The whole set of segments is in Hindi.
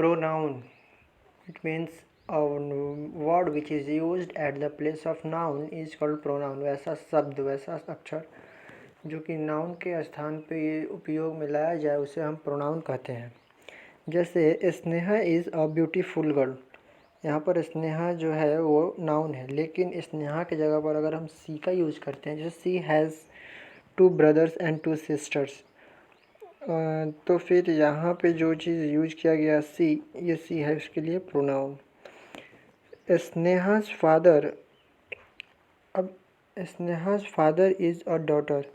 Pronoun. It means a word which is used at the place of noun is called pronoun. वैसा शब्द, वैसा अक्षर जो कि नाउन के स्थान पे उपयोग में लाया जाए उसे हम प्रोनाउन कहते हैं। जैसे Sneha is a beautiful girl. यहाँ पर स्नेहा जो है वो नाउन है, लेकिन स्नेहा की जगह पर अगर हम सी का यूज करते हैं, जैसे सी हैज़ 2 ब्रदर्स एंड 2 सिस्टर्स, तो फिर यहाँ पे जो चीज़ यूज किया गया सी, ये सी है उसके लिए प्रोनाउन। स्नेहाज फादर, अब Sneha's father is a daughter.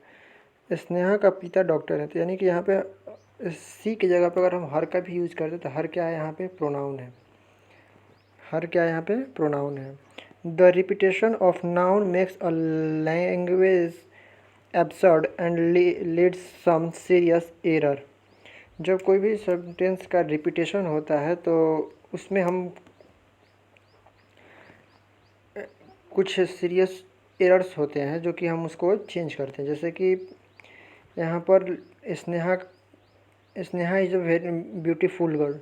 Sneha का पिता डॉक्टर है, तो यानी कि यहाँ पे सी की जगह पर अगर हम हर का भी यूज करते तो हर क्या है यहाँ पे प्रोनाउन है। हर क्या है यहाँ पे प्रोनाउन है। The repetition of noun makes a language absurd and leads some serious error. जब कोई भी सेंटेंस का रिपीटेशन होता है तो उसमें हम कुछ सीरियस एरर्स होते हैं जो कि हम उसको चेंज करते हैं। जैसे कि यहाँ पर Sneha Sneha is a very beautiful girl,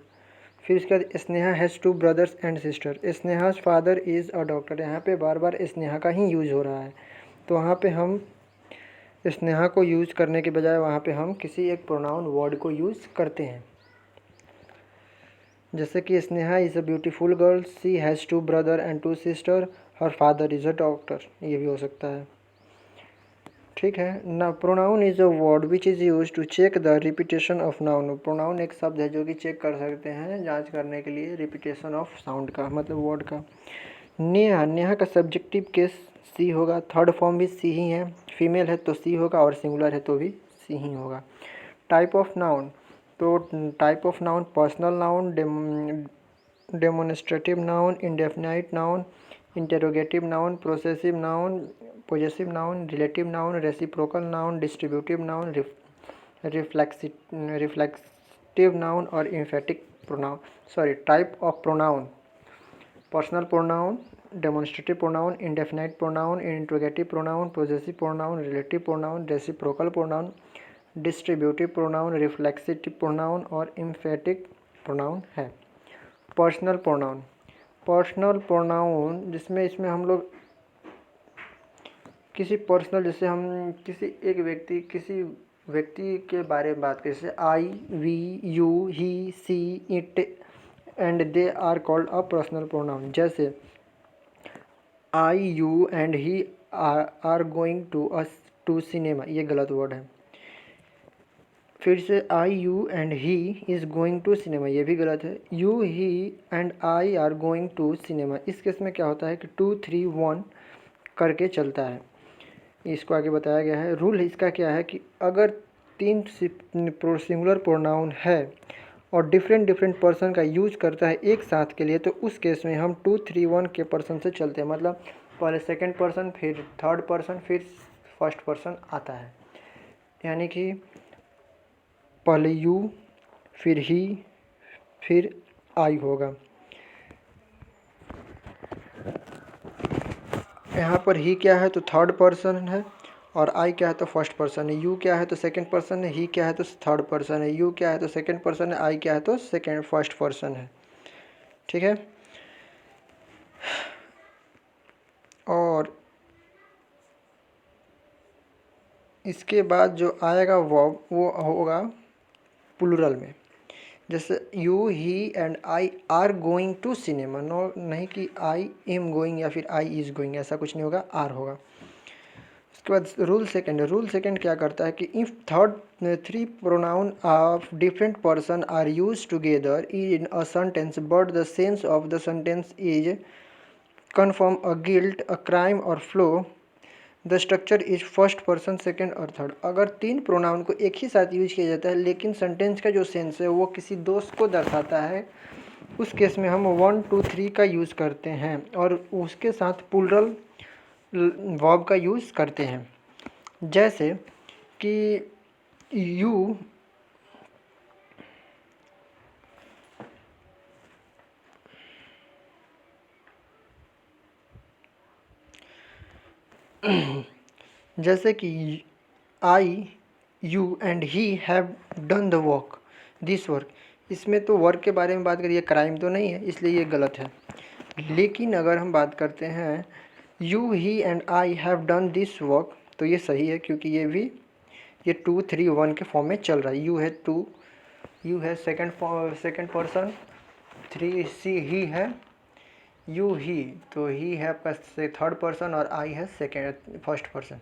फिर उसके बाद Sneha has 2 brothers and sister, Sneha's father is a doctor. यहाँ पे बार बार स्नेहा का ही यूज हो रहा है, तो वहाँ पे हम स्नेहा को यूज करने के बजाय वहाँ पे हम किसी एक प्रोनाउन वर्ड को यूज करते हैं। जैसे कि Sneha is a beautiful girl, she has 2 brother and 2 sister, her father is a doctor, ये भी हो सकता है। ठीक है ना। Pronoun is a word which is use to check the repetition of noun. Pronoun एक शब्द है जो कि चेक कर सकते हैं, जांच करने के लिए रिपीटेशन ऑफ साउंड का, मतलब वर्ड का। नेहा, नेहा का सब्जेक्टिव केस सी होगा, थर्ड फॉर्म भी सी ही है, फीमेल है तो सी होगा और सिंगुलर है तो भी सी ही होगा। टाइप ऑफ नाउन, तो type of noun personal noun, demonstrative noun, indefinite noun, interrogative noun, processive noun, possessive noun, relative noun, reciprocal noun, distributive noun, reflective noun और emphatic pronoun. Type of pronoun: personal pronoun, demonstrative pronoun, indefinite pronoun, interrogative pronoun, possessive pronoun, relative pronoun, reciprocal pronoun, distributive pronoun, reflexive pronoun और इम्फेटिक प्रोनाउन है। पर्सनल प्रोनाउन, पर्सनल प्रोनाउन जिसमें इसमें हम लोग किसी पर्सनल, जैसे हम किसी व्यक्ति के बारे में बात करें, जैसे I, we, you, he, she, it and they are called a personal pronoun. जैसे I, you and he are going to cinema, ये गलत वर्ड है। फिर से I, you and he is going to cinema, ये भी गलत है। You, he and I are going to cinema, इस केस में क्या होता है कि 2, 3, 1 करके चलता है। इसको आगे बताया गया है। रूल इसका क्या है कि अगर 3 सिंगुलर प्रोनाउन है और डिफरेंट पर्सन का यूज करता है एक साथ के लिए, तो उस केस में हम 2, 3, 1 के पर्सन से चलते हैं। मतलब पहले सेकंड पर्सन, फिर थर्ड पर्सन, फिर फर्स्ट पर्सन आता है। यानी कि पहले यू, फिर ही, फिर आई होगा। यहाँ पर ही क्या है तो थर्ड पर्सन है, और आई क्या है तो फर्स्ट पर्सन है। यू क्या है तो सेकंड पर्सन है, ही क्या है तो थर्ड पर्सन है, यू क्या है तो सेकंड पर्सन है, आई क्या है तो फर्स्ट पर्सन है। ठीक है। और इसके बाद जो आएगा वो होगा प्लूरल में। जैसे you, he and I are going to cinema, no नहीं कि आई एम गोइंग या फिर आई इज़ गोइंग, ऐसा कुछ नहीं होगा, आर होगा। उसके बाद रूल सेकंड क्या करता है कि if three pronoun of different person are use together in a sentence but the sense of the sentence is confirm a guilt, a crime और flow, the structure is first person, second और थर्ड। अगर 3 प्रोनाउन को एक ही साथ यूज किया जाता है लेकिन सेंटेंस का जो सेंस है वो किसी दोष को दर्शाता है, उस केस में हम 1, 2, 3 का यूज़ करते हैं और उसके साथ प्लूरल वर्ब का यूज़ करते हैं। जैसे कि यू जैसे कि I, you and he have done the work, this work. इसमें तो वर्क के बारे में बात करिए, क्राइम तो नहीं है, इसलिए ये गलत है। लेकिन अगर हम बात करते हैं you he and I have done this work, तो ये सही है, क्योंकि ये 2 3 1 के फॉर्म में चल रहा है। यू है टू, यू है सेकंड पर्सन, 3 सी ही है, यू ही, तो ही है आपका थर्ड पर्सन और आई है फर्स्ट पर्सन।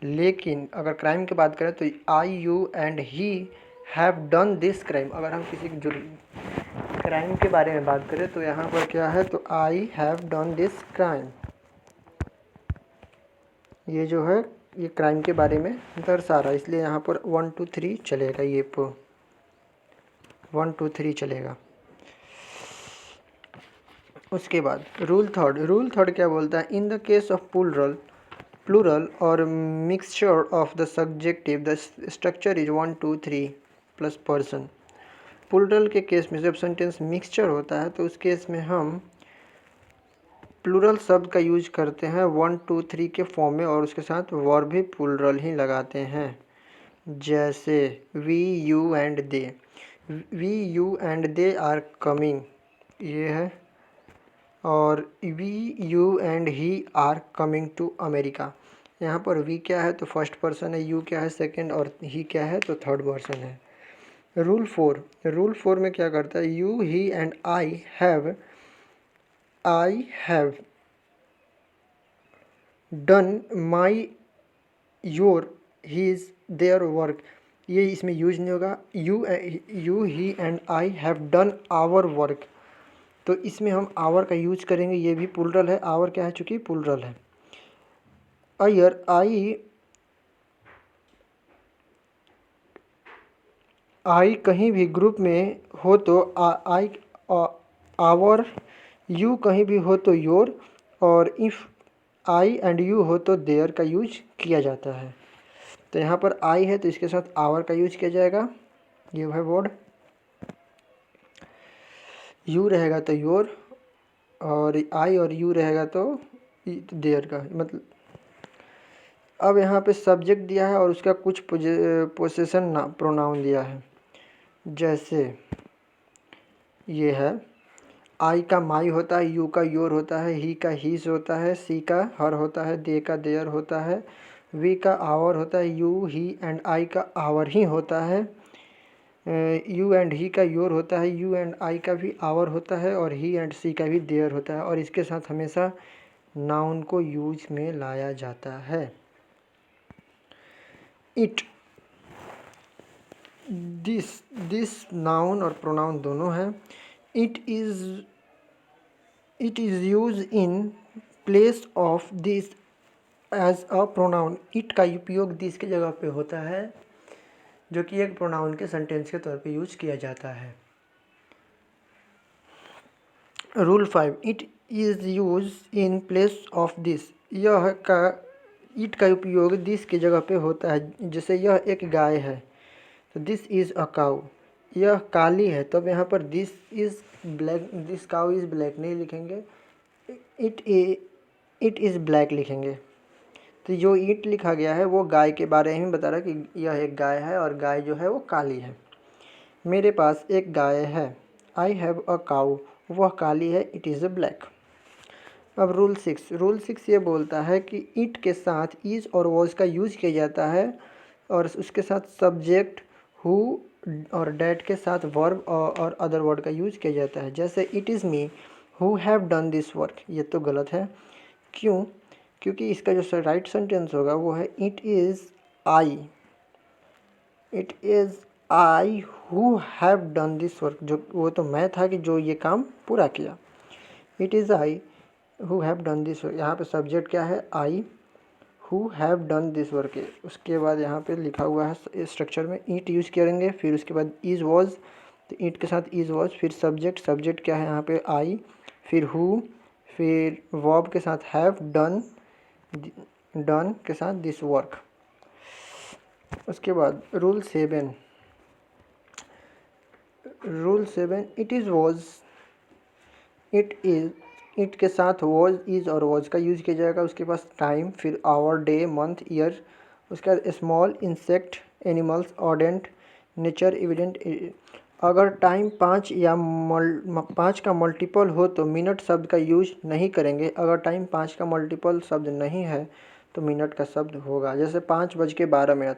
लेकिन अगर क्राइम की बात करें तो I you and he have done this crime. अगर हम किसी क्राइम के बारे में बात करें तो यहाँ पर क्या है, तो आई हैव डन दिस क्राइम, ये जो है ये क्राइम के बारे में दर्शा रहा है, इसलिए यहाँ पर 1 2 3 चलेगा, ये 1 2 3 चलेगा। उसके बाद रूल थर्ड क्या बोलता है, in the case of plural और mixture of the subjective the structure is 1 2 3 plus person. Plural के केस में जब सेंटेंस मिक्सचर होता है तो उस केस में हम प्लूरल शब्द का यूज करते हैं 1 2 3 के फॉर्म में, और उसके साथ वर्ब भी प्लूरल ही लगाते हैं। जैसे we you and they are coming, ये है, और we you and he are coming to America. यहाँ पर वी क्या है तो फर्स्ट पर्सन है, यू क्या है सेकंड, और ही क्या है तो थर्ड पर्सन है। रूल फोर में क्या करता है, you he and I have done my your his their work, ये इसमें यूज नहीं होगा। You he and I have done our work, तो इसमें हम आवर का यूज करेंगे, ये भी प्लूरल है, आवर क्या है चूँकि प्लूरल है। अयर आई कहीं भी ग्रुप में हो तो आई आवर, यू कहीं भी हो तो योर, और इफ़ आई एंड यू हो तो देयर का यूज किया जाता है। तो यहाँ पर आई है तो इसके साथ आवर का यूज किया जाएगा, ये है वर्ड। यू रहेगा तो योर, और आई और यू रहेगा तो देयर का, मतलब। अब यहाँ पे सब्जेक्ट दिया है और उसका कुछ पोसेशन प्रोनाउन दिया है। जैसे ये है, आई का माई होता है, यू का योर होता है, ही का हीज होता है, सी का हर होता है, दे का देयर होता है, वी का आवर होता है, यू ही एंड आई का आवर ही होता है, यू एंड ही का योर होता है, यू एंड आई का भी आवर होता है, और ही एंड सी का भी देयर होता है। और इसके साथ हमेशा नाउन को यूज में लाया जाता है। इट, दिस नाउन और प्रोनाउन दोनों है। It is use in place of this as a pronoun. It का उपयोग दिस की जगह पे होता है, जो कि एक प्रोनाउन के सेंटेंस के तौर पे यूज किया जाता है। Rule 5, it is use in place of this. It का उपयोग दिस की जगह पे होता है। जैसे यह एक गाय है तो दिस इज अ काउ, यह काली है तो अब यहाँ पर this is black, this cow is black नहीं लिखेंगे, इट इज़ ब्लैक लिखेंगे। तो जो इट लिखा गया है वो गाय के बारे में बता रहा है कि यह एक गाय है और गाय जो है वो काली है। मेरे पास एक गाय है, आई हैव अ काउ, वह काली है, इट इज़ अ ब्लैक। अब रूल 6 ये बोलता है कि इट के साथ इज़ और वॉज का यूज किया जाता है, और उसके साथ सब्जेक्ट हु और डैट के साथ वर्ब और अदर वर्ड का यूज किया जाता है। जैसे it is me who have done this work, ये तो गलत है। क्यों? क्योंकि इसका जो राइट सेंटेंस होगा वो है it is I who have done this work, जो वो तो मैं था कि जो ये काम पूरा किया। It is I who have done this work, यहाँ पे सब्जेक्ट क्या है, I who have done this work. उसके बाद यहाँ पे लिखा हुआ है स्ट्रक्चर में ईट यूज़ करेंगे, फिर उसके बाद इज़ वॉज, तो ईट के साथ इज़ वॉज, फिर सब्जेक्ट क्या है यहाँ पे आई, फिर हु, फिर वर्ब के साथ हैव डन के साथ दिस वर्क। उसके बाद rule 7, it is was, it के साथ वॉज, इज़ और वॉज का यूज किया जाएगा। उसके पास टाइम, फिर आवर, डे, मंथ, ईयर, उसके बाद स्मॉल इंसेक्ट, एनिमल्स, ऑडेंट, नेचर, इविडेंट, अगर टाइम 5 या 5 का मल्टीपल हो तो मिनट शब्द का यूज नहीं करेंगे। अगर टाइम 5 का मल्टीपल शब्द नहीं है तो मिनट का शब्द होगा। जैसे 5:12,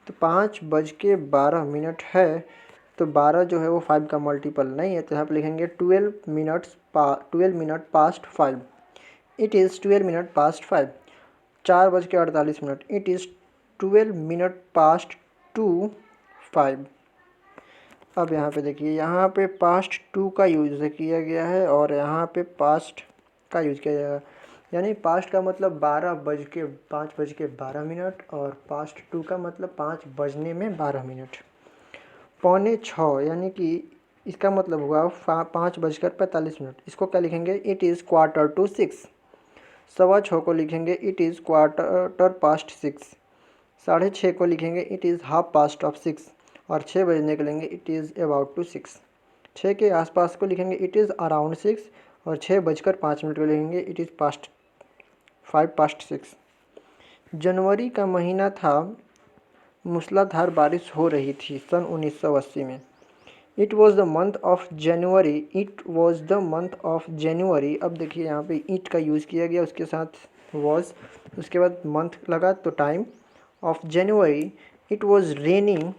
तो 5:12 है तो 12 जो है वो 5 का मल्टीपल नहीं है, तो यहाँ पर लिखेंगे 12 minute past 5। It is 12 minute past 5। 4:48, it is 12 minute past 5। अब यहाँ पे देखिए, यहाँ पे पास्ट टू का यूज किया गया है और यहाँ पे पास्ट का यूज किया जाएगा। यानी पास्ट का मतलब 5:12 और पास्ट टू का मतलब 5:12। 5:45 यानी कि इसका मतलब हुआ 5:45। इसको क्या लिखेंगे? It is 5:45। 6:15 को लिखेंगे इट इज़ 6:15। 6:30 को लिखेंगे इट इज़ 6:30 और 6 बजने के लेंगे इट इज़ अबाउट टू 6। 6 के आसपास को लिखेंगे इट इज़ अराउंड 6 और 6:05 को लिखेंगे इट इज़ 5:06। जनवरी का महीना था, मूसलाधार बारिश हो रही थी सन 1980 में। It was the month of January. It was the month of January. अब देखिए यहाँ पे इट का यूज़ किया गया, उसके साथ वॉज, उसके बाद मंथ लगा तो time of January. It was raining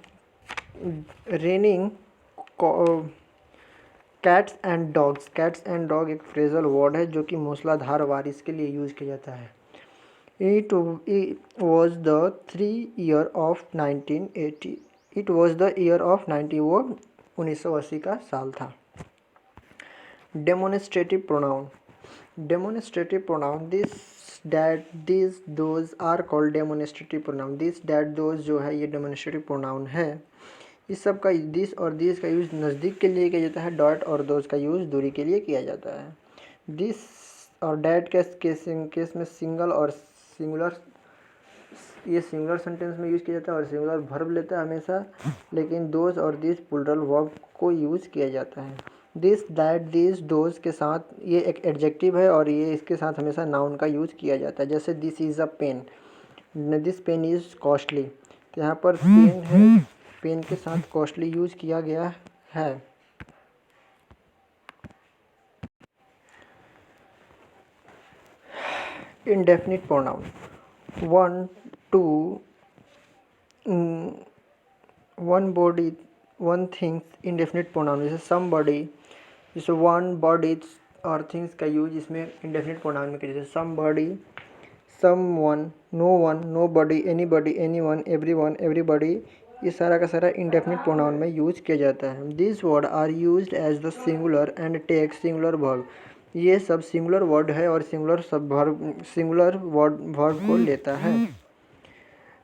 cats and dogs. Cats and dog एक फ्रेजल वर्ड है जो कि मूसलाधार बारिश के लिए यूज़ किया जाता है। It was the 3 year of 1980। It was the year of 90, वो 1980 का साल था। Demonstrative pronoun. Demonstrative pronoun this that this those are called demonstrative pronoun. This that those जो है ये डेमोन्स्ट्रेटिव प्रोनाउन है। इस सब का दिस और दिस का यूज़ नज़दीक के लिए किया जाता है। डॉट और दोज का यूज़ दूरी के लिए किया जाता है। दिस और डैट केस में सिंगल और सिंगुलर, ये सिंगुलर सेंटेंस में यूज़ किया जाता है और सिंगुलर वर्ब लेता है हमेशा, लेकिन दोज और दिस प्लूरल वर्ब को यूज़ किया जाता है। दिस दैट दिस दोज के साथ ये एक एडजेक्टिव है और ये इसके साथ हमेशा नाउन का यूज़ किया जाता है। जैसे this is a pen, this pen is costly, तो यहाँ पर पेन है, पेन के साथ कॉस्टली यूज़ किया गया है। Indefinite pronoun. One body one things. Indefinite pronoun जैसे समबॉडी, जैसे वन बॉडी और थिंग्स का यूज इसमें इंडेफिनिट प्रोनाउन में किया जाता है। Somebody, someone, no one, nobody, anybody, anyone, everyone, everybody, ये सारा का सारा इंडेफिनिट प्रोनाउन में यूज किया जाता है। This word are used as the singular and take singular verb. ये सब सिंगुलर वर्ड है और सिंगुलर वर्ब को लेता है।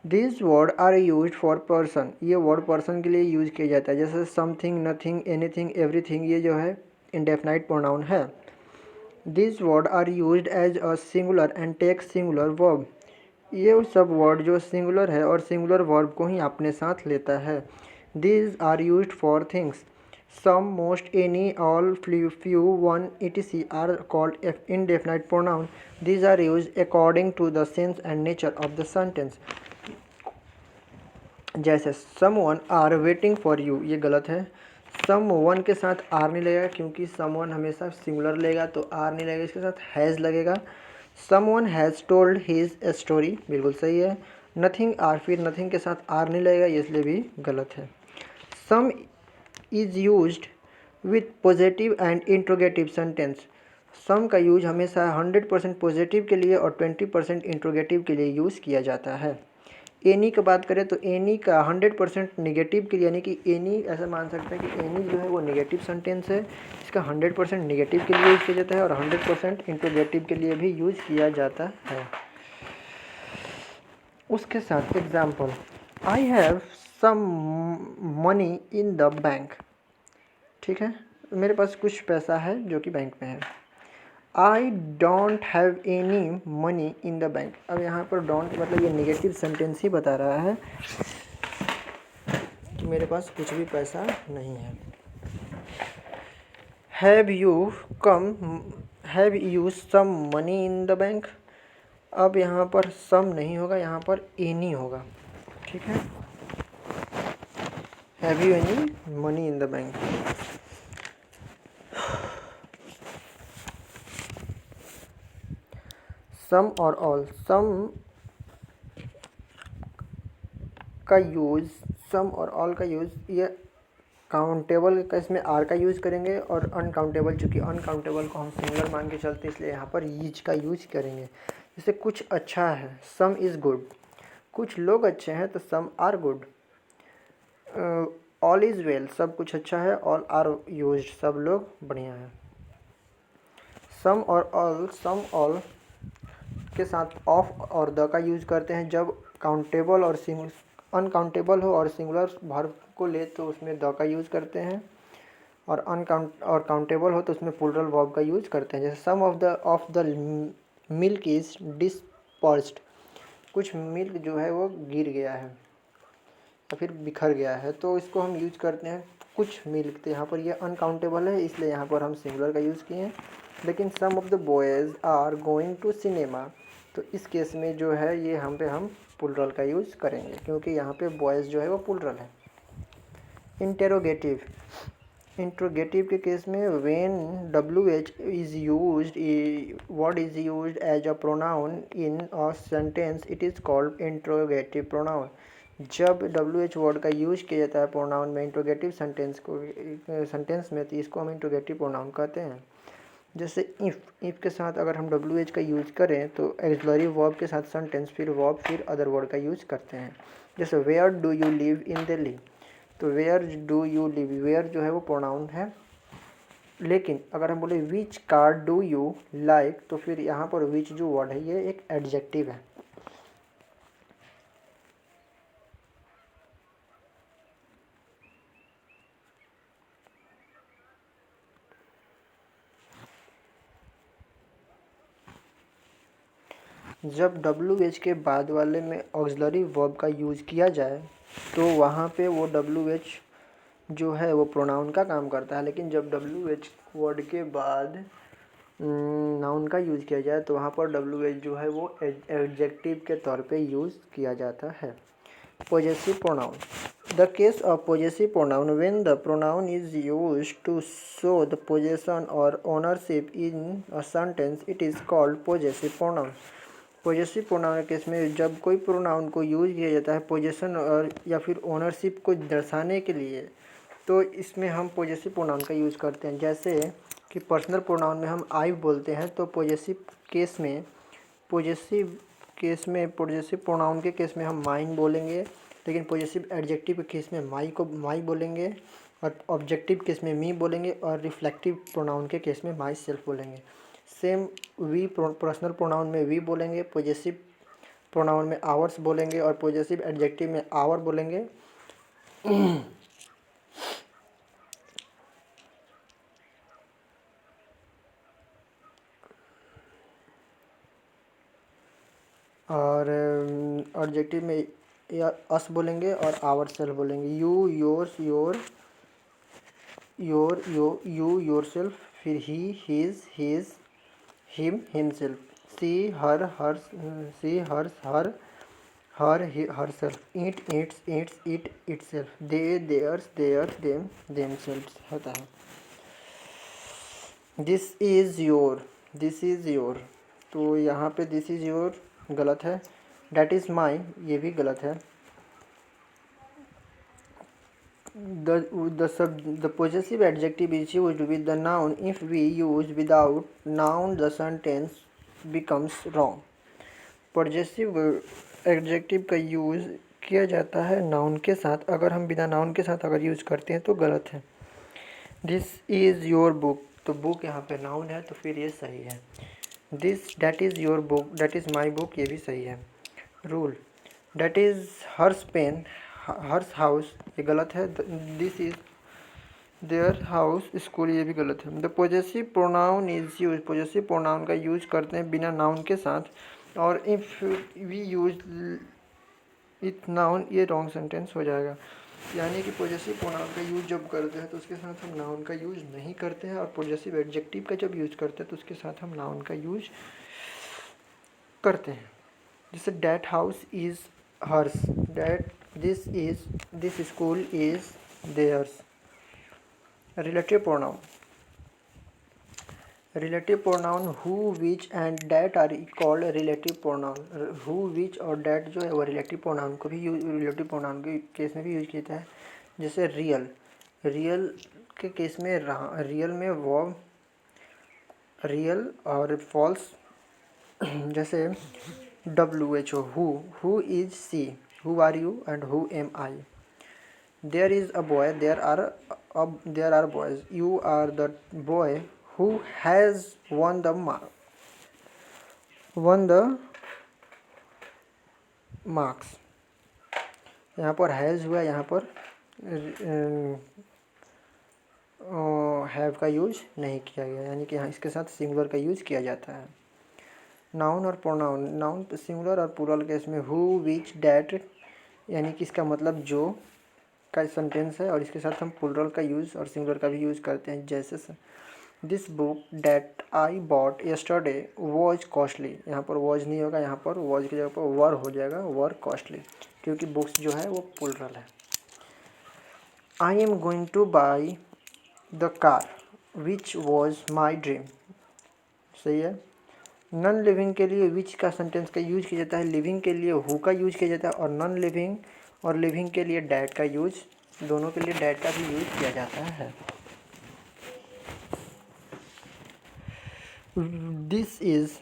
This word are used for person. ये वर्ड पर्सन के लिए यूज किया जाता है। जैसे समथिंग, नथिंग, एनीथिंग, एवरीथिंग, ये जो है इंडेफिनाइट प्रोनाउन है। This word are used as a singular and take singular verb. ये सब वर्ड जो सिंगुलर है और सिंगुलर वर्ब को ही अपने साथ लेता है। This are used for things. Some, most, any, all, few, one, etc. are called indefinite pronoun. These are used according to the sense and nature of the sentence. जैसे someone are waiting for you, ये गलत है। someone के साथ आर नहीं लगेगा क्योंकि someone हमेशा सिंगुलर लेगा तो आर नहीं लगेगा, इसके साथ हैज़ लगेगा। someone has told his story, बिल्कुल सही है। nothing आर, फिर nothing के साथ आर नहीं लगेगा, ये इसलिए भी गलत है। some is used with positive and interrogative sentence. सम का यूज हमेशा 100% पॉजिटिव के लिए और 20% इंट्रोगेटिव के लिए यूज़ किया जाता है। एनी की बात करें तो एनी का 100% निगेटिव के लिए, यानी कि एनी ऐसा मान सकते हैं कि एनी जो है वो निगेटिव सेंटेंस है, इसका 100% निगेटिव के लिए यूज़ किया जाता है और 100% इंट्रोगेटिव के लिए भी यूज़ किया जाता है। उसके साथ example, I have some money in the bank. ठीक है, मेरे पास कुछ पैसा है जो कि बैंक में है। I don't have any money in the bank. अब यहाँ पर डोंट मतलब ये नेगेटिव सेंटेंस ही बता रहा है कि मेरे पास कुछ भी पैसा नहीं है। Have you some money in the bank. अब यहाँ पर सम नहीं होगा, यहाँ पर एनी होगा। ठीक है, have you any money in the bank. Some और ऑल, का यूज़ सम और ऑल का यूज़ ये काउंटेबल का इसमें आर का यूज़ करेंगे, और अनकाउंटेबल, चूँकि अनकाउंटेबल को हम सिंगुलर मान के चलते हैं इसलिए यहाँ पर ईच का यूज करेंगे। जैसे कुछ अच्छा है, सम इज़ गुड, कुछ लोग अच्छे हैं तो some are good. All is well, सब कुछ अच्छा है, ऑल आर यूज, सब लोग बढ़िया हैं। सम ऑल के साथ ऑफ और द का यूज करते हैं जब काउंटेबल और अनकाउंटेबल हो और सिंगुलर वर्ब को ले तो उसमें द का यूज़ करते हैं, और काउंटेबल हो तो उसमें प्लूरल वर्ब का यूज़ करते हैं। जैसे some of the milk is dispersed, कुछ मिल्क जो है वो गिर गया है या फिर बिखर गया है, तो इसको हम यूज करते हैं कुछ मिल्क। तो यहाँ पर ये अनकाउंटेबल है इसलिए यहाँ पर हम सिंगुलर का यूज़ किए हैं। लेकिन some of the boys are going to cinema, तो इस केस में जो है ये हम प्लूरल का यूज़ करेंगे क्योंकि यहाँ पे बॉयज़ जो है वो प्लूरल है। इंटेरोगेटिव, इंट्रोगेटिव के केस में when WH is used, word is used as a pronoun in a sentence, it is called interrogative pronoun. जब WH वर्ड का यूज किया जाता है प्रोनाउन में इंट्रोगेटिव सेंटेंस में, तो इसको हम इंट्रोगेटिव प्रोनाउन कहते हैं। जैसे इफ़ के साथ अगर हम WH का यूज़ करें तो एक्सलरी वर्ब के साथ सेंटेंस, फिर वर्ब, फिर अदर वर्ड का यूज़ करते हैं। जैसे where do you live in Delhi, तो where do you live, where जो है वो प्रोनाउन है, लेकिन अगर हम बोले which car do you like, तो फिर यहाँ पर विच जो वर्ड है ये एक एडजेक्टिव है। जब WH के बाद वाले में ऑक्सिलरी वर्ब का यूज़ किया जाए तो वहाँ पे वो WH जो है वो प्रोनाउन का काम करता है, लेकिन जब WH वर्ड के बाद नाउन का यूज़ किया जाए तो वहाँ पर WH जो है वो एडजेक्टिव के तौर पे यूज़ किया जाता है। Possessive pronoun, the case of possessive pronoun when the pronoun is used to show the possession और ownership in a sentence, it is called possessive pronoun. Possessive pronoun के केस में जब कोई प्रोनाउन को यूज़ किया जाता है पोजेशन और या फिर ओनरशिप को दर्शाने के लिए, तो इसमें हम पोजेसिव प्रोनाउन का यूज़ करते हैं। जैसे कि पर्सनल प्रोनाउन में हम आई बोलते हैं तो पोजेसिव प्रोनाउन के केस में हम माइन बोलेंगे, लेकिन पोजेसिव एडजेक्टिव के केस में माई बोलेंगे, और ऑब्जेक्टिव केस में मी बोलेंगे, और रिफ्लेक्टिव प्रोनाउन के केस में माई सेल्फ बोलेंगे। सेम वी पर्सनल प्रोनाउन में वी बोलेंगे, पोजेसिव प्रोनाउन में आवर्स बोलेंगे, और पोजेसिव एडजेक्टिव में आवर बोलेंगे। और एडजेक्टिव में या अस बोलेंगे और आवर सेल्फ बोलेंगे। यू योर्स योर सेल्फ, फिर he his him himself, she her herself, its it itself, they theirs them self होता है। दिस इज़ योर, तो यहाँ पे दिस इज़ योर गलत है। डैट इज़ माई, ये भी गलत है। The possessive adjective is used with the noun. If we use without noun, the sentence becomes wrong. Possessive adjective का यूज़ किया जाता है नाउन के साथ, अगर हम बिना नाउन के साथ अगर यूज़ करते हैं तो गलत है। दिस इज़ योर बुक, तो बुक यहाँ पे नाउन है तो फिर ये सही है। That is your book, that is my book, ये भी सही है। Rule, that is hers pen, hers house, ये गलत है। This is their house school, ये भी गलत है। The possessive pronoun is use, possessive pronoun का यूज करते हैं बिना नाउन के साथ, और if we use it noun, ये रॉन्ग सेंटेंस हो जाएगा। यानी कि पोजेसिव प्रोनाउन का यूज जब करते हैं तो उसके साथ हम नाउन का यूज नहीं करते हैं, और पोजेसिव एडजेक्टिव का जब यूज करते हैं तो उसके साथ हम नाउन का यूज करते हैं। जैसे that house is hers, this school is theirs. Relative pronoun. Relative pronoun who, which and that are called relative pronoun. who, which और that जो है वो relative pronoun को भी relative pronoun के केस में भी यूज किया जाता है. जैसे रियल के केस में रियल में वो रियल और फॉल्स. जैसे WHO who is she, who are you and who am I. There is a boy, there are boys. You are the boy who has won the marks. यहाँ पर हैज़ हुआ, यहाँ पर हैव का यूज नहीं किया गया, यानी कि यहाँ इसके साथ सिंगुलर का यूज किया जाता है. नाउन और प्रोनाउन. नाउन सिंगुलर और प्लूरल केस में हु, विच, डैट, यानी कि इसका मतलब जो का सेंटेंस है और इसके साथ हम प्लूरल का यूज़ और सिंगुलर का भी यूज़ करते हैं. जैसे this book that I bought yesterday was costly. यहाँ पर वॉज नहीं होगा, यहाँ पर वॉज की जगह पर वर हो जाएगा, वर कॉस्टली, क्योंकि बुक्स जो है वो प्लूरल है. I am going two by the car which was my dream. सही है. नॉन लिविंग के लिए विच का सेंटेंस का यूज किया जाता है. लिविंग के लिए हु का यूज किया जाता है, और नॉन लिविंग और लिविंग के लिए डैट का यूज, दोनों के लिए डैट का भी यूज किया जाता है. This is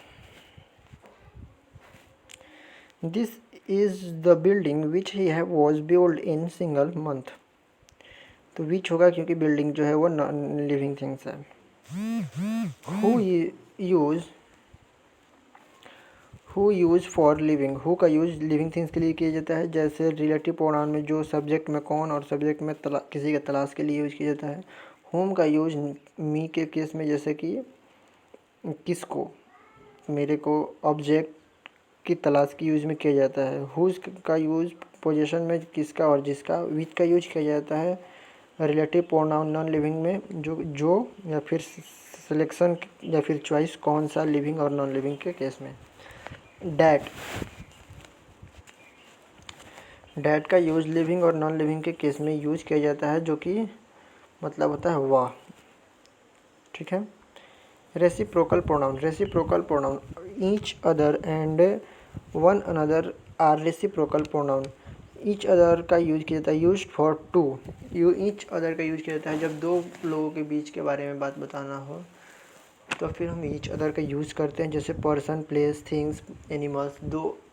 the building which he was build in single month. तो विच होगा क्योंकि बिल्डिंग जो है वो नॉन लिविंग थिंग्स है. Who use for living. Who का यूज लिविंग थिंग्स के लिए किया जाता है. जैसे रिलेटिव प्रोनाउन में जो सब्जेक्ट में कौन और सब्जेक्ट में किसी के तलाश के लिए यूज किया जाता है. होम का यूज मी के केस में, जैसे कि किसको, मेरे को, ऑब्जेक्ट की तलाश की यूज में किया जाता है. हुज का यूज पोजीशन में किसका और जिसका. विच का यूज किया जाता है रिलेटिव प्रोनाउन नॉन लिविंग में जो या फिर सिलेक्शन या फिर चॉइस कौन सा लिविंग और नॉन लिविंग के केस में. डैट का यूज लिविंग और नॉन लिविंग के केस में यूज किया जाता है, जो कि मतलब होता है वाह. ठीक है. Reciprocal pronoun. Each other and one another are reciprocal pronoun. Each other का यूज किया जाता है use for two. Each other का यूज किया जाता है जब दो लोगों के बीच के बारे में बात बताना हो, तो फिर हम ईच अदर का यूज़ करते हैं. जैसे पर्सन, प्लेस, थिंग्स, एनिमल्स,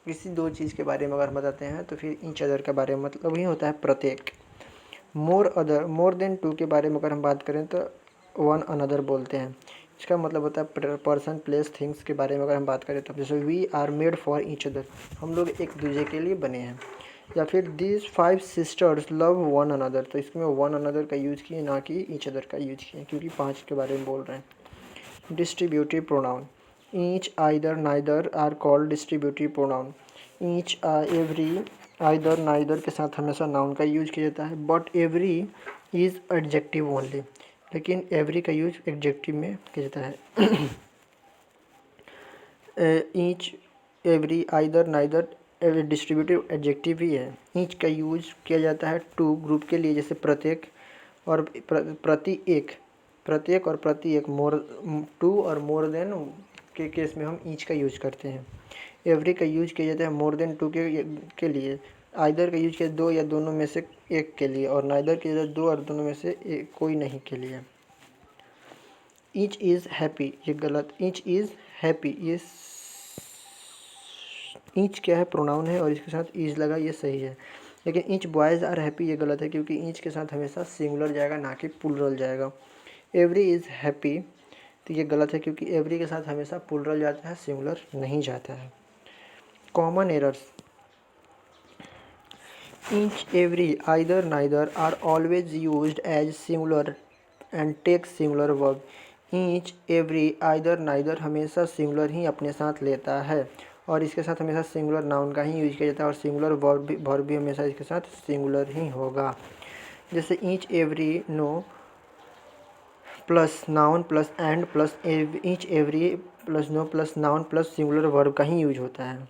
किसी दो चीज़ के बारे में अगर बताते हैं तो फिर ईच अदर के बारे में मतलब ही होता है प्रत्येक. मोर देन टू के बारे में अगर हम बात करें तो वन अनदर बोलते हैं. इसका मतलब होता है पर्सन, प्लेस, थिंग्स के बारे में अगर हम बात करें तो जैसे we are made for each other, हम लोग एक दूसरे के लिए बने हैं. या फिर this 5 sisters love one another, तो इसमें वन अनदर का यूज़ किए, ना कि ईच अदर का यूज किए, क्योंकि 5 के बारे में बोल रहे हैं. Distributive pronoun. Each, either, neither are called distributive pronoun. Each, every, either, neither के साथ हमेशा नाउन का यूज किया जाता है. But every is adjective only, लेकिन एवरी का यूज एडजेक्टिव में किया जाता है. Each, every, either, neither distributive adjective ही है. ईच का यूज किया जाता है टू ग्रुप के लिए, जैसे प्रत्येक और प्रति एक. मोर, टू और मोर देन के केस में हम ईच का यूज करते हैं. एवरी का यूज किया जाता है मोर देन टू के लिए. आइदर का यूज किया दो या दोनों में से एक के लिए, और नाइदर किया जाता है दो और दोनों में से कोई नहीं के लिए. ईच इज़ हैप्पी, ये गलत. ईच इज़ हैप्पी, ये ईच क्या है, प्रोनाउन है और इसके साथ ईज लगा, ये सही है. लेकिन ईच बॉयज़ आर हैप्पी, ये गलत है, क्योंकि ईच के साथ हमेशा सिंगुलर जाएगा, ना कि प्लूरल जाएगा. एवरी इज़ हैप्पी, तो ये गलत है, क्योंकि एवरी के साथ हमेशा प्लूरल जाता है, सिंगुलर नहीं जाता है. Common errors. Each, every, either, neither are always used as singular and take singular verb. Each, every, either, neither हमेशा सिंगुलर ही अपने साथ लेता है, और इसके साथ हमेशा सिंगुलर नाउन का ही यूज किया जाता है, और सिंगुलर वर्ब भी हमेशा इसके साथ सिंगुलर ही होगा. जैसे each, every, no plus noun plus and plus each, every plus no plus noun plus singular verb का ही यूज होता है.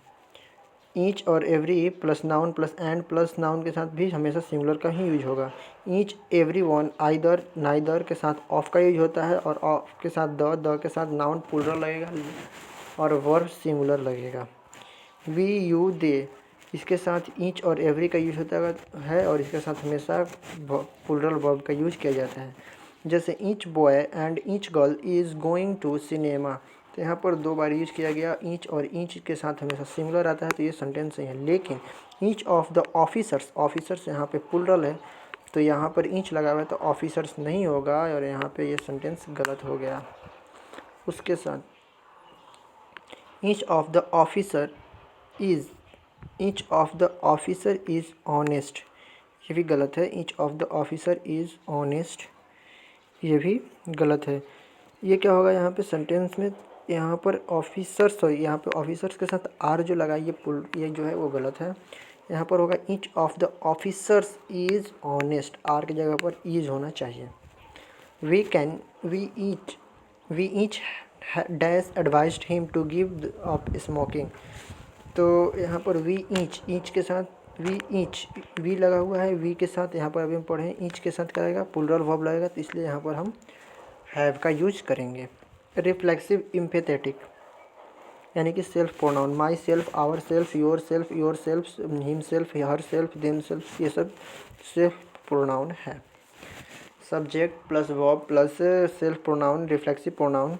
ईच और every plus noun plus and plus noun के साथ भी हमेशा सिंगुलर का ही यूज होगा। Each every one either neither के साथ ऑफ का यूज होता है, और ऑफ के साथ द के साथ नाउन प्लूरल लगेगा और वर्ब सिंगुलर लगेगा। वी यू दे, इसके साथ ईच और एवरी का यूज होता है और इसके साथ हमेशा प्लूरल वर्ब का यूज किया जाता है। जैसे each boy and each girl is going to cinema, तो यहाँ पर 2 बार यूज किया गया। ईच और ईच के साथ हमेशा सिंगुलर आता है, तो ये सेंटेंस सही है। लेकिन each of the officers, officers यहाँ पे प्लूरल है, तो यहाँ पर ईच लगा हुआ है तो ऑफिसर्स नहीं होगा, और यहाँ पे ये सेंटेंस गलत हो गया। उसके साथ each of the officer is, each of the officer is honest, ये भी गलत है। Each of the officer is honest, ये भी गलत है। ये क्या होगा यहाँ पे सेंटेंस में, यहाँ पर ऑफिसर्स, सॉरी यहाँ पे ऑफिसर्स के साथ आर जो लगा ये जो है वो गलत है। यहाँ पर होगा each of the officers is honest, are की जगह पर इज़ होना चाहिए। We each dash advised him to give up smoking, तो यहाँ पर वी ईच के साथ वी ईच, वी लगा हुआ है, वी के साथ यहाँ पर अभी हम पढ़े ईच के साथ क्या लगेगा, प्लूरल वर्ब लगेगा, तो इसलिए यहाँ पर हम हैव का यूज करेंगे। रिफ्लेक्सिव एम्फेथेटिक यानी कि self pronoun, myself, ourself, yourself, himself, herself, themself, ये सब सेल्फ प्रोनाउन है। Subject plus verb plus self pronoun reflexive pronoun,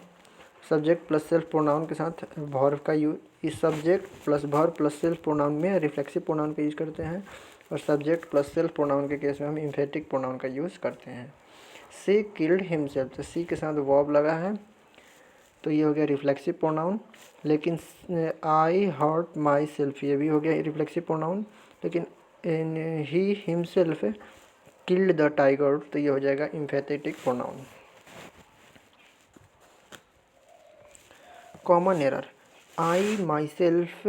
subject plus self pronoun के साथ वर्ब का यूज, इस subject plus verb plus self pronoun में रिफ्लेक्सिव प्रोनाउन का यूज करते हैं, और सब्जेक्ट प्लस सेल्फ प्रोनाउन के केस में हम एम्फेटिक प्रोनाउन का यूज़ करते हैं। सी किल्ड हिमसेल्फ, तो सी के साथ वर्ब लगा है, तो ये हो गया रिफ्लेक्सिव प्रोनाउन। लेकिन आई हर्ट माई सेल्फ, ये भी हो गया रिफ्लेक्सिव प्रोनाउन। लेकिन he himself killed the tiger, तो ये हो जाएगा emphatic pronoun. Common error, I my self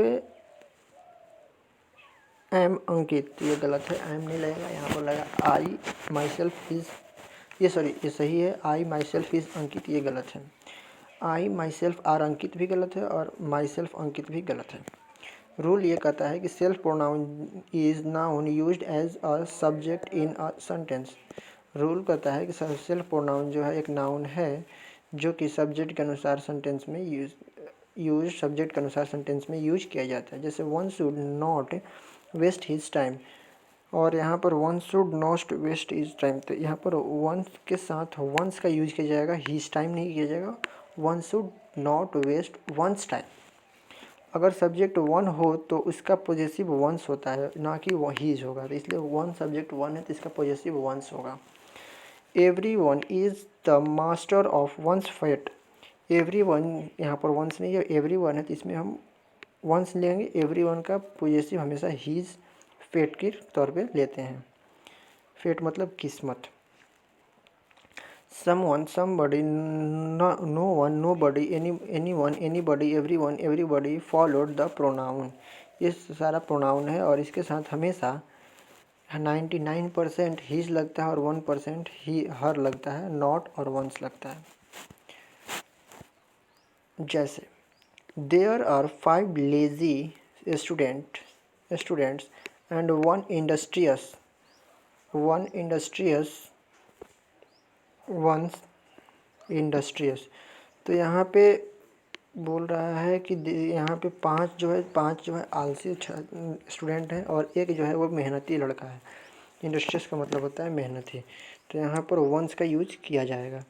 am Ankit, तो ये गलत है, एम नहीं लगेगा, यहाँ पर लगा आई माई सेल्फ इज़, ये सही है, आई माई सेल्फ इज़ अंकित, ये गलत है। आई माई सेल्फ आर अंकित भी गलत है, और माई सेल्फ अंकित भी गलत है। रूल ये कहता है कि self pronoun is noun used as a subject in a sentence. Rule कहता है कि सेल्फ प्रोनाउन जो है एक नाउन है जो कि सब्जेक्ट के अनुसार सेंटेंस में सब्जेक्ट के अनुसार सेंटेंस में यूज किया जाता है। जैसे one should not waste his time, और यहाँ पर one should not waste his time, तो यहाँ पर वंस के साथ वंस का यूज किया जाएगा, हिज टाइम नहीं किया जाएगा। One should not waste one's time, अगर सब्जेक्ट वन हो तो उसका पॉजेसिव वंस होता है, ना कि हीज होगा, तो इसलिए वन सब्जेक्ट वन है तो इसका पॉजेसिव वंस होगा। Everyone is the master of one's fate, everyone यहाँ पर वंस नहीं है, एवरी वन है, तो इसमें हम वंस लेंगे, एवरी वन का पॉजेसिव हमेशा हीज फेट के तौर पे लेते हैं। फेट मतलब किस्मत। someone, somebody, no one, nobody, anyone, anybody, everyone, everybody followed the pronoun, ये सारा प्रोनाउन है, और इसके साथ हमेशा 99% हीज लगता है और 1% ही हर लगता है, नॉट और वंस लगता है। जैसे there are 5 lazy students and one industrious, तो यहाँ पे बोल रहा है कि यहाँ पे 5 जो है आलसी स्टूडेंट हैं, और एक जो है वो मेहनती लड़का है। इंडस्ट्रियस का मतलब होता है मेहनती, तो यहाँ पर वंस का यूज किया जाएगा।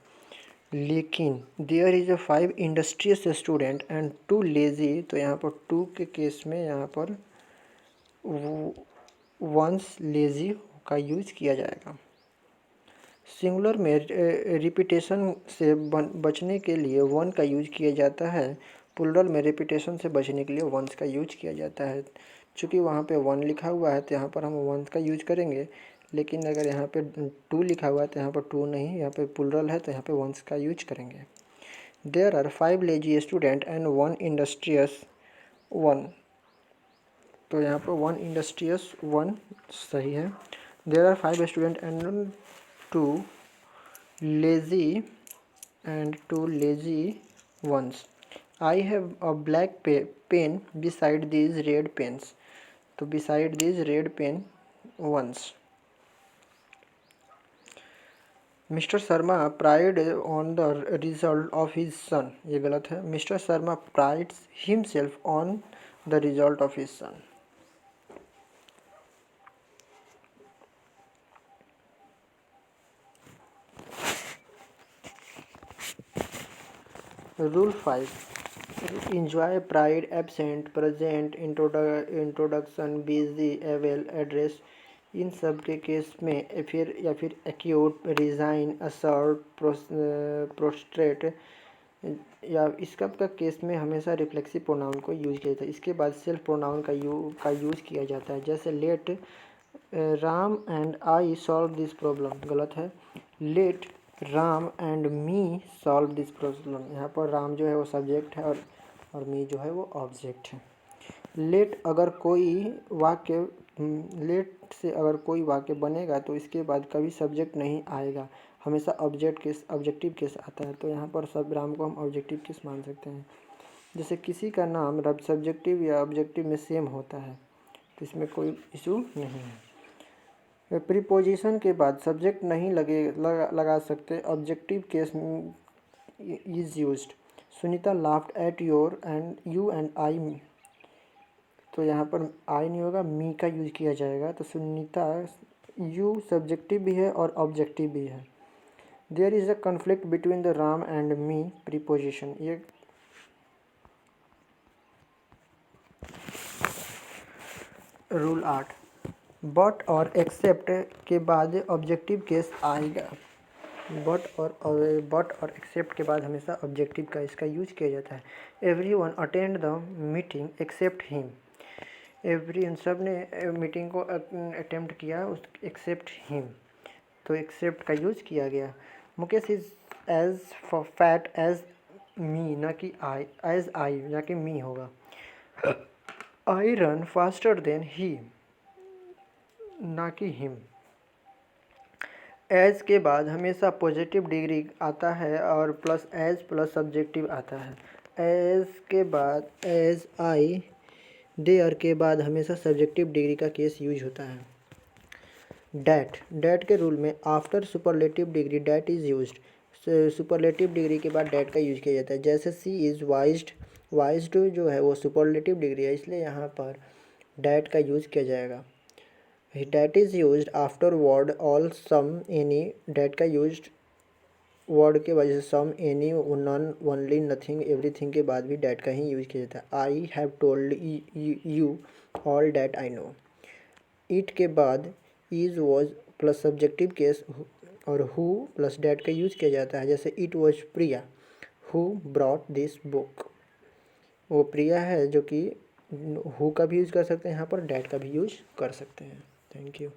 लेकिन there is a 5 industrious student and 2 lazy, तो यहाँ पर 2 के केस में यहाँ पर वंस लेजी का यूज किया जाएगा। सिंगुलर में रिपीटेशन से बचने के लिए वन का यूज किया जाता है, प्लूरल में रिपीटेशन से बचने के लिए वंस का यूज किया जाता है। चूँकि वहाँ पे वन लिखा हुआ है तो यहाँ पर हम वंस का यूज करेंगे, लेकिन अगर यहाँ पे 2 लिखा हुआ है तो यहाँ पर 2 नहीं, यहाँ पे प्लूरल है तो यहाँ पे वंस का यूज करेंगे। There are 5 lazy student and 1 industrious 1, तो यहाँ पर 1 इंडस्ट्रियस 1 सही है। There are 5 student and 2 lazy ones. I have a black pen beside these red pens. तो beside this red pen ones. Mister Sharma pride on the result of his son, ये गलत है। Mister Sharma prides himself on the result of his son. Rule 5, enjoy, pride, absent, present, introduction, busy, avail, address, इन सब के केस में फिर एक्यूट, रिजाइन, असर्ट, प्रोस्ट्रेट या इस सब का केस में हमेशा रिफ्लेक्सिव प्रोनाउन को यूज किया जाता है। इसके बाद सेल्फ प्रोनाउन का यूज किया जाता है। जैसे let Ram and I solve this problem, गलत है। Let Ram and me solve this problem, यहाँ पर राम जो है वो सब्जेक्ट है और मी जो है वो ऑब्जेक्ट है। लेट अगर कोई वाक्य लेट से अगर कोई वाक्य बनेगा तो इसके बाद कभी सब्जेक्ट नहीं आएगा, हमेशा ऑब्जेक्टिव केस आता है। तो यहाँ पर सब राम को हम ऑब्जेक्टिव केस मान सकते हैं। जैसे किसी का नाम रब सब्जेक्टिव या ऑब्जेक्टिव में सेम होता है तो इसमें कोई इशू नहीं है। प्रीपोजिशन के बाद सब्जेक्ट नहीं लगा सकते, objective case is used. Sunita laughed eight you and I, तो यहाँ पर आई नहीं होगा, मी का यूज किया जाएगा। तो सुनीता, यू सब्जेक्टिव भी है और ऑब्जेक्टिव भी है। There is a conflict between the Ram and me preposition, ये रूल 8, बट और एक्सेप्ट के बाद ऑब्जेक्टिव केस आएगा। बट और एक्सेप्ट के बाद हमेशा ऑब्जेक्टिव का इसका यूज किया जाता है। Everyone attend the meeting except him, सब ने मीटिंग को अटेम्प्ट किया उस एक्सेप्ट हिम, तो एक्सेप्ट का यूज किया गया। Mukesh is as fat as me, ना कि आई, एज आई ना कि मी होगा। I run faster than he, ना कि हिम। एज के बाद हमेशा पॉजिटिव डिग्री आता है और प्लस एज प्लस सब्जेक्टिव आता है। एज के बाद एज आई, देयर के बाद हमेशा सब्जेक्टिव डिग्री का केस यूज होता है। डैट के रूल में after superlative degree that is used, superlative degree के बाद डैट का यूज किया जाता है। जैसे सी इज़ वाइज्ड जो है वो सुपरलेटिव डिग्री है, इसलिए यहाँ पर डैट का यूज किया जाएगा। That is used after word all some any, that का यूज वर्ड के वजह से some any none only nothing everything के बाद भी डैट का ही यूज किया जाता है। I have told you all that I know. It के बाद is was plus subjective case और हु प्लस डैट का यूज किया जाता है। जैसे it was Priya who brought this book, वो प्रिया है जो कि हु का भी यूज कर सकते हैं, यहाँ पर डैट का भी यूज कर सकते हैं। Thank you.